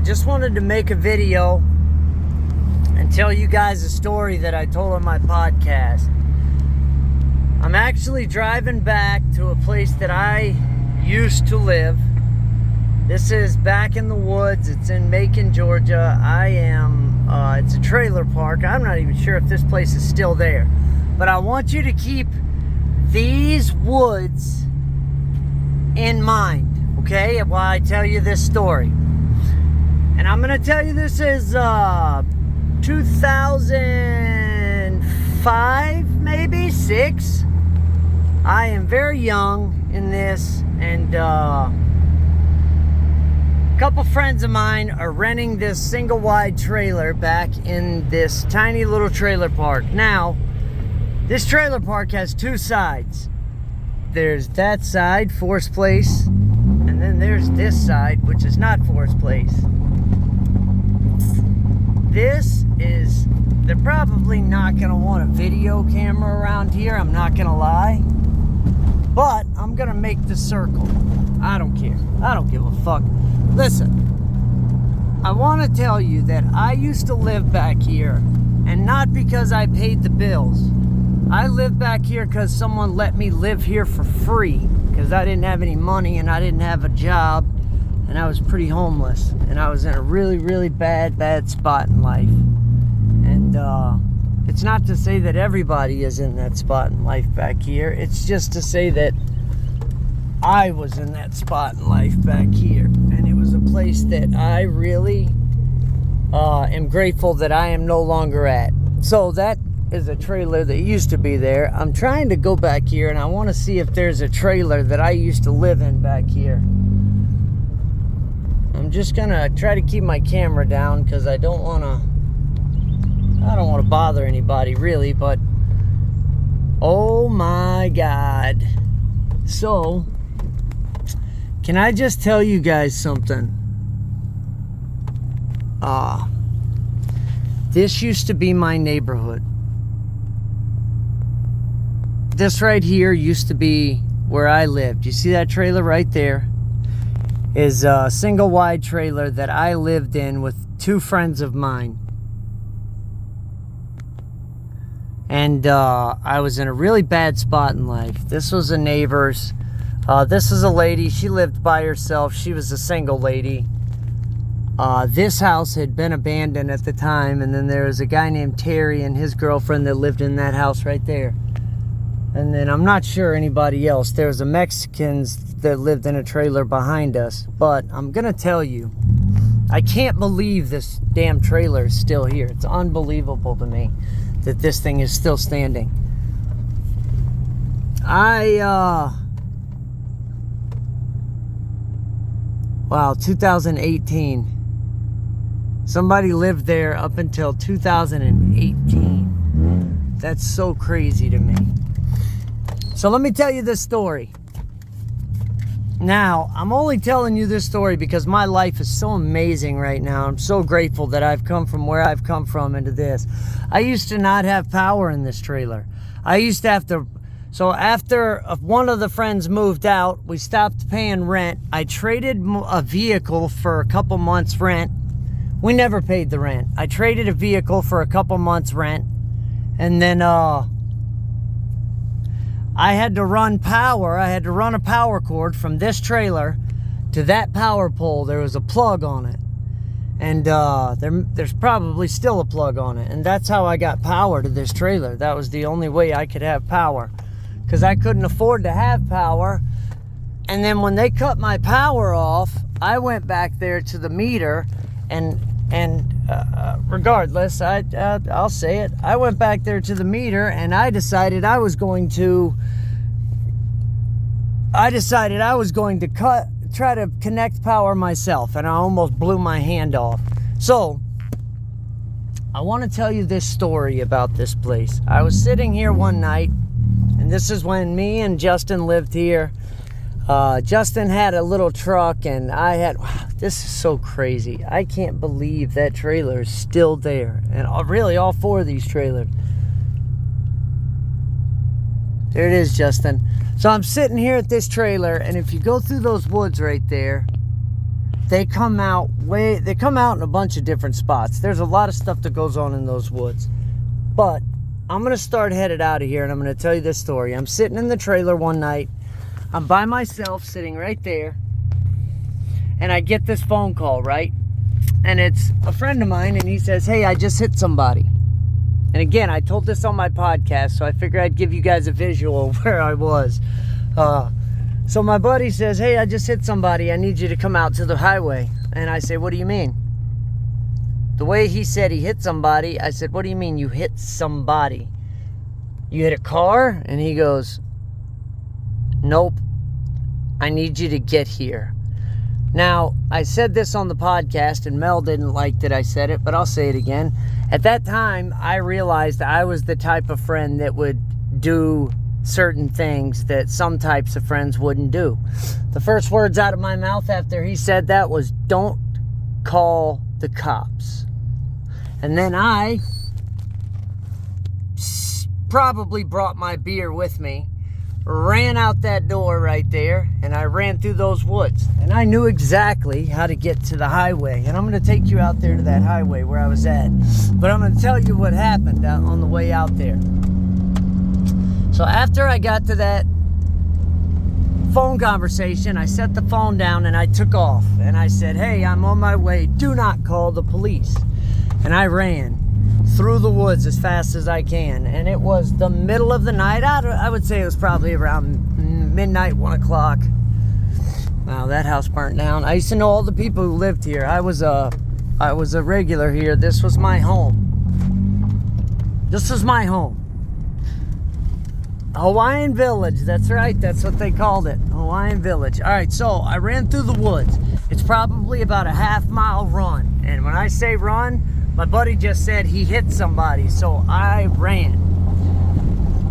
just wanted to make a video and tell you guys a story that I told on my podcast. I'm actually driving back to a place that I used to live. This is back in the woods. It's in Macon, Georgia. It's a trailer park. I'm not even sure if this place is still there. But I want you to keep these woods in mind, okay, while I tell you this story. And I'm going to tell you this is 2005, maybe, 6. I am very young in this, and a couple friends of mine are renting this single wide trailer back in this tiny little trailer park. Now, this trailer park has two sides. There's that side, Forest Place, and then there's this side, which is not Forest Place. They're probably not going to want a video camera around here, I'm not going to lie. But I'm going to make the circle. I don't care. I don't give a fuck. Listen, I want to tell you that I used to live back here, and not because I paid the bills. I lived back here because someone let me live here for free, because I didn't have any money and I didn't have a job, and I was pretty homeless, and I was in a really, really bad spot in life. And it's not to say that everybody is in that spot in life back here. It's just to say that I was in that spot in life back here, and it was a place that I really am grateful that I am no longer at. So that is a trailer that used to be there. I'm trying to go back here, and I want to see if there's a trailer that I used to live in back here. I'm just gonna try to keep my camera down because I don't want to bother anybody really, but oh my God. So, can I just tell you guys something? This used to be my neighborhood. This right here used to be where I lived. You see that trailer right there? Is a single wide trailer that I lived in with two friends of mine. And I was in a really bad spot in life. This was a neighbor's. This is a lady. She lived by herself. She was a single lady. This house had been abandoned at the time. And then there was a guy named Terry and his girlfriend that lived in that house right there. And then I'm not sure anybody else. There was a Mexicans that lived in a trailer behind us. But I'm going to tell you, I can't believe this damn trailer is still here. It's unbelievable to me that this thing is still standing. Wow, 2018. Somebody lived there up until 2018. That's so crazy to me. So let me tell you this story. Now, I'm only telling you this story because my life is so amazing right now. I'm so grateful that I've come from where I've come from into this. I used to not have power in this trailer. I used to have to... So after one of the friends moved out, we stopped paying rent. I traded a vehicle for a couple months' rent. We never paid the rent. I traded a vehicle for a couple months' rent. And then... I had to run power. I had to run a power cord from this trailer to that power pole. There was a plug on it. And there's probably still a plug on it. And that's how I got power to this trailer. That was the only way I could have power. Because I couldn't afford to have power. And then when they cut my power off, I went back there to the meter. And regardless, I'll say it. I went back there to the meter and I decided I was going to try to connect power myself, and I almost blew my hand off. So, I want to tell you this story about this place. I was sitting here one night, and this is when me and Justin lived here. Justin had a little truck, and I had... Wow, this is so crazy. I can't believe that trailer is still there. And really, all four of these trailers. There it is, Justin. So I'm sitting here at this trailer, and if you go through those woods right there, they come out in a bunch of different spots. There's a lot of stuff that goes on in those woods. But I'm going to start headed out of here, and I'm going to tell you this story. I'm sitting in the trailer one night. I'm by myself, sitting right there. And I get this phone call, right? And it's a friend of mine, and he says, hey, I just hit somebody. And again, I told this on my podcast, so I figured I'd give you guys a visual of where I was. So my buddy says, hey, I just hit somebody. I need you to come out to the highway. And I say, what do you mean? The way he said he hit somebody, I said, what do you mean you hit somebody? You hit a car? And he goes, nope. I need you to get here. Now, I said this on the podcast, and Mel didn't like that I said it, but I'll say it again. At that time, I realized I was the type of friend that would do certain things that some types of friends wouldn't do. The first words out of my mouth after he said that was, don't call the cops. And then I probably brought my beer with me, ran out that door right there, and I ran through those woods. And I knew exactly how to get to the highway. And I'm going to take you out there to that highway where I was at. But I'm going to tell you what happened out on the way out there. So after I got to that phone conversation, I set the phone down and I took off. And I said, hey, I'm on my way. Do not call the police. And I ran through the woods as fast as I can. And it was the middle of the night. I would say it was probably around midnight, 1 o'clock. Wow, that house burnt down. I used to know all the people who lived here. I was a regular here. This was my home. This was my home. Hawaiian Village, that's right, that's what they called it, Hawaiian Village. All right, so I ran through the woods. It's probably about a half-mile run, and when I say run, my buddy just said he hit somebody, so I ran.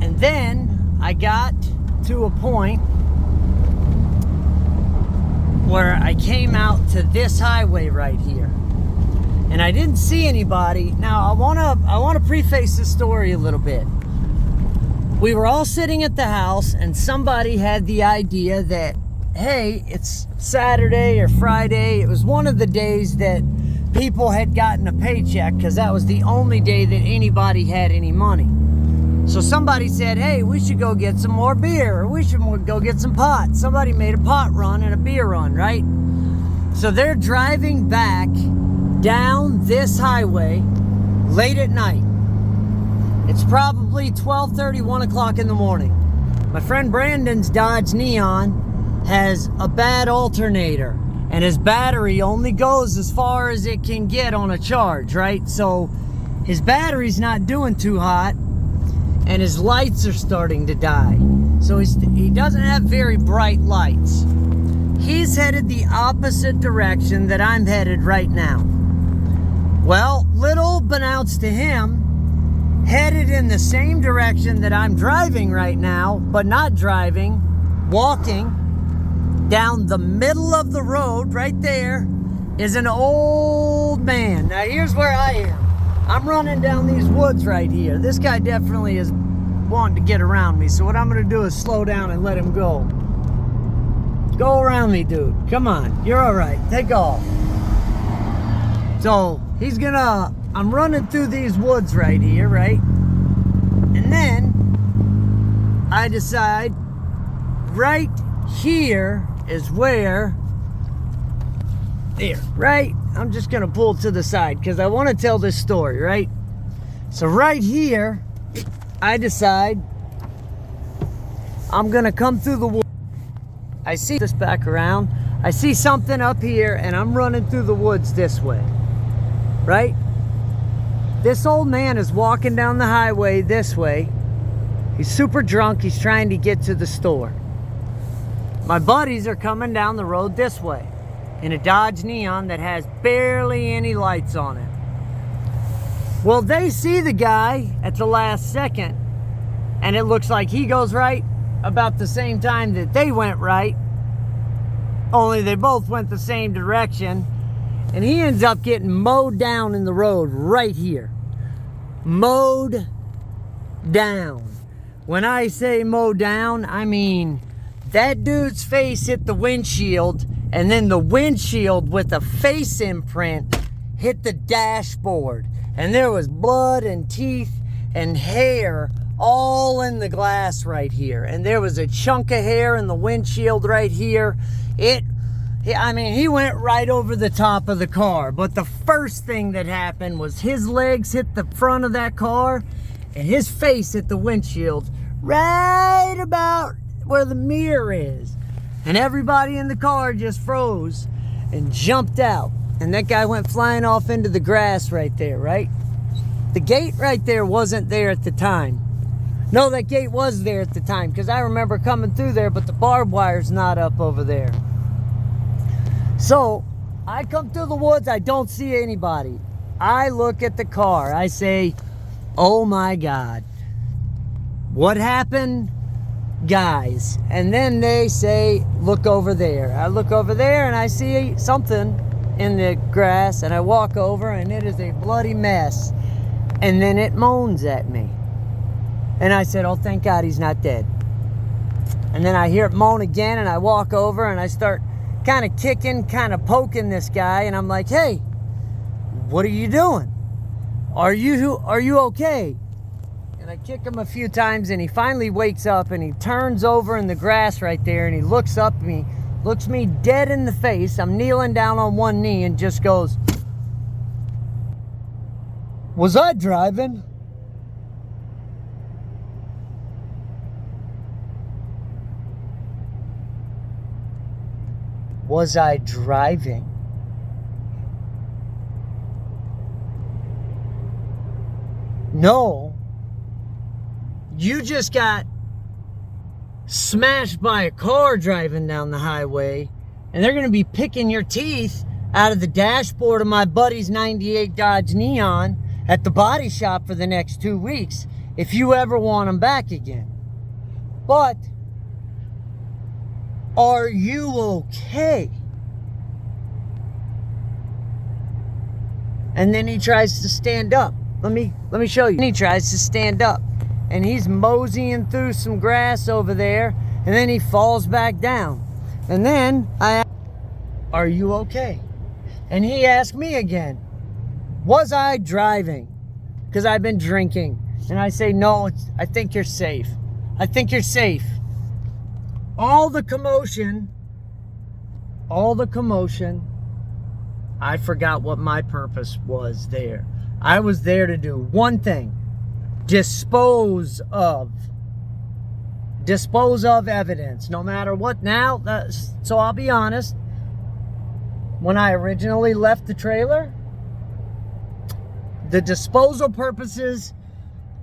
And then I got to a point where I came out to this highway right here, and I didn't see anybody. Now, I wanna preface this story a little bit. We were all sitting at the house, and somebody had the idea that, hey, it's Saturday or Friday. It was one of the days that people had gotten a paycheck, because that was the only day that anybody had any money. So somebody said, hey, we should go get some more beer, or we should go get some pot. Somebody made a pot run and a beer run, right? So they're driving back down this highway late at night. It's probably 12:30, 1 o'clock in the morning. My friend Brandon's Dodge Neon has a bad alternator, and his battery only goes as far as it can get on a charge, right? So his battery's not doing too hot, and his lights are starting to die. So he doesn't have very bright lights. He's headed the opposite direction that I'm headed right now. Well, little unbeknownst to him, headed in the same direction that I'm driving right now, but not driving, walking down the middle of the road right there is an old man. Now here's where I am. I'm running down these woods right here. This guy definitely is wanting to get around me, so what I'm gonna do is slow down and let him go. Go around me, dude. Come on, you're all right. Take off. So I'm running through these woods right here, right? And then I decide right here is where, there, right? I'm just gonna pull to the side because I want to tell this story, right? So right here, I decide I'm gonna come through the woods. I see this back around. I see something up here, and I'm running through the woods this way, right? This old man is walking down the highway this way. He's super drunk. He's trying to get to the store. My buddies are coming down the road this way in a Dodge Neon that has barely any lights on it. Well, they see the guy at the last second, and it looks like he goes right about the same time that they went right, only they both went the same direction. And he ends up getting mowed down in the road right here. Mowed down. When I say mowed down, I mean that dude's face hit the windshield And then the windshield with a face imprint hit the dashboard. And there was blood and teeth and hair all in the glass right here. And there was a chunk of hair in the windshield right here. He went right over the top of the car. But the first thing that happened was his legs hit the front of that car and his face hit the windshield right about where the mirror is. And everybody in the car just froze and jumped out. And that guy went flying off into the grass right there, right? The gate right there wasn't there at the time. No, that gate was there at the time because I remember coming through there, but the barbed wire's not up over there. So I come through the woods, I don't see anybody. I look at the car, I say, oh my God, what happened, guys? And then they say, look over there. I look over there and I see something in the grass, and I walk over and it is a bloody mess. And then it moans at me. And I said, oh, thank God he's not dead. And then I hear it moan again, and I walk over and I start kind of kicking, kind of poking this guy, and I'm like, hey, what are you doing? Are you okay? And I kick him a few times, and he finally wakes up and he turns over in the grass right there, and he looks up at me, looks me dead in the face. I'm kneeling down on one knee and just goes, was I driving? Was I driving? No. You just got smashed by a car driving down the highway, and they're going to be picking your teeth out of the dashboard of my buddy's 98 Dodge Neon at the body shop for the next 2 weeks if you ever want them back again. But are you okay? And then he tries to stand up. Let me show you. And he tries to stand up, and he's moseying through some grass over there, and then he falls back down. And then I ask, are you okay? And he asked me again, was I driving? Because I've been drinking. And I say, no, I think you're safe. I think you're safe. All the commotion, I forgot what my purpose was there. I was there to do one thing: dispose of evidence, no matter what. Now, so I'll be honest, when I originally left the trailer, the disposal purposes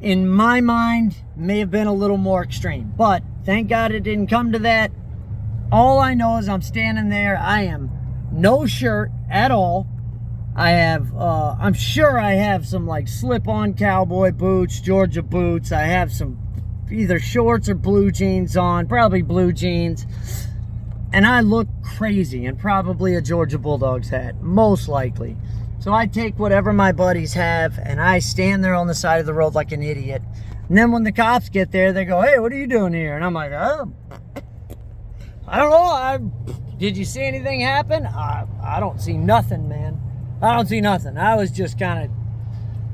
in my mind may have been a little more extreme, but thank God it didn't come to that. All I know is I'm standing there. I am no shirt at all. I have, I'm sure I have some like slip-on cowboy boots, Georgia boots. I have some either shorts or blue jeans on, probably blue jeans. And I look crazy, and probably a Georgia Bulldogs hat, most likely. So I take whatever my buddies have, and I stand there on the side of the road like an idiot. And then when the cops get there, they go, hey, what are you doing here? And I'm like, oh, I don't know. Did you see anything happen? I don't see nothing, man. I don't see nothing. I was just kind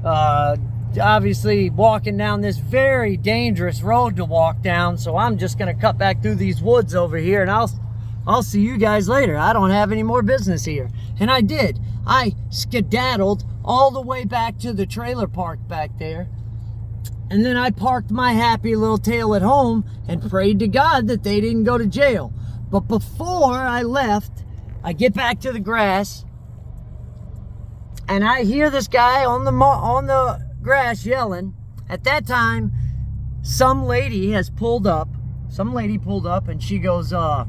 of obviously walking down this very dangerous road to walk down, so I'm just going to cut back through these woods over here, and I'll see you guys later. I don't have any more business here. And I did. I skedaddled all the way back to the trailer park back there. And then I parked my happy little tail at home and prayed to God that they didn't go to jail. But before I left, I get back to the grass, and I hear this guy on the grass yelling. At that time, some lady pulled up, and she goes, oh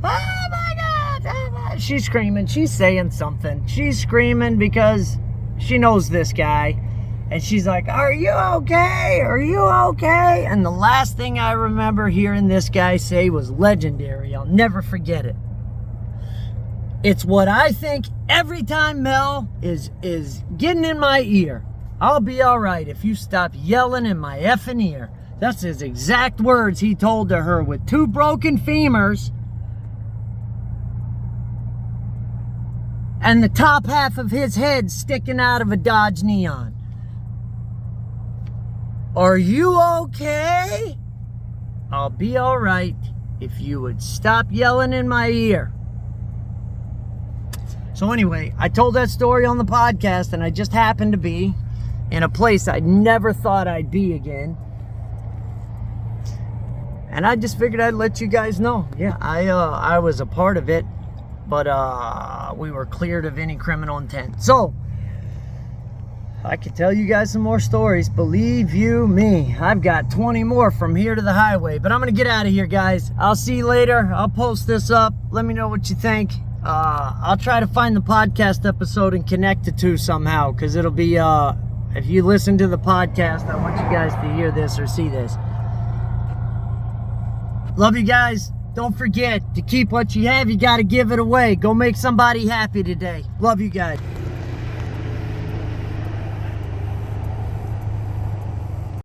my God, she's screaming, she's saying something. She's screaming because she knows this guy. And she's like, are you okay? Are you okay? And the last thing I remember hearing this guy say was legendary. I'll never forget it. It's what I think every time Mel is getting in my ear. I'll be all right if you stop yelling in my effing ear. That's his exact words he told to her with 2 broken femurs and the top half of his head sticking out of a Dodge Neon. Are you okay? I'll be all right if you would stop yelling in my ear. So anyway, I told that story on the podcast, and I just happened to be in a place I never thought I'd be again. And I just figured I'd let you guys know. Yeah, I was a part of it, but we were cleared of any criminal intent. So I could tell you guys some more stories. Believe you me, I've got 20 more from here to the highway. But I'm gonna get out of here, guys. I'll see you later. I'll post this up. Let me know what you think. I'll try to find the podcast episode and connect the two somehow, because it'll be if you listen to the podcast, I want you guys to hear this or see this. Love you guys. Don't forget to keep what you have. You got to give it away. Go make somebody happy today. Love you guys.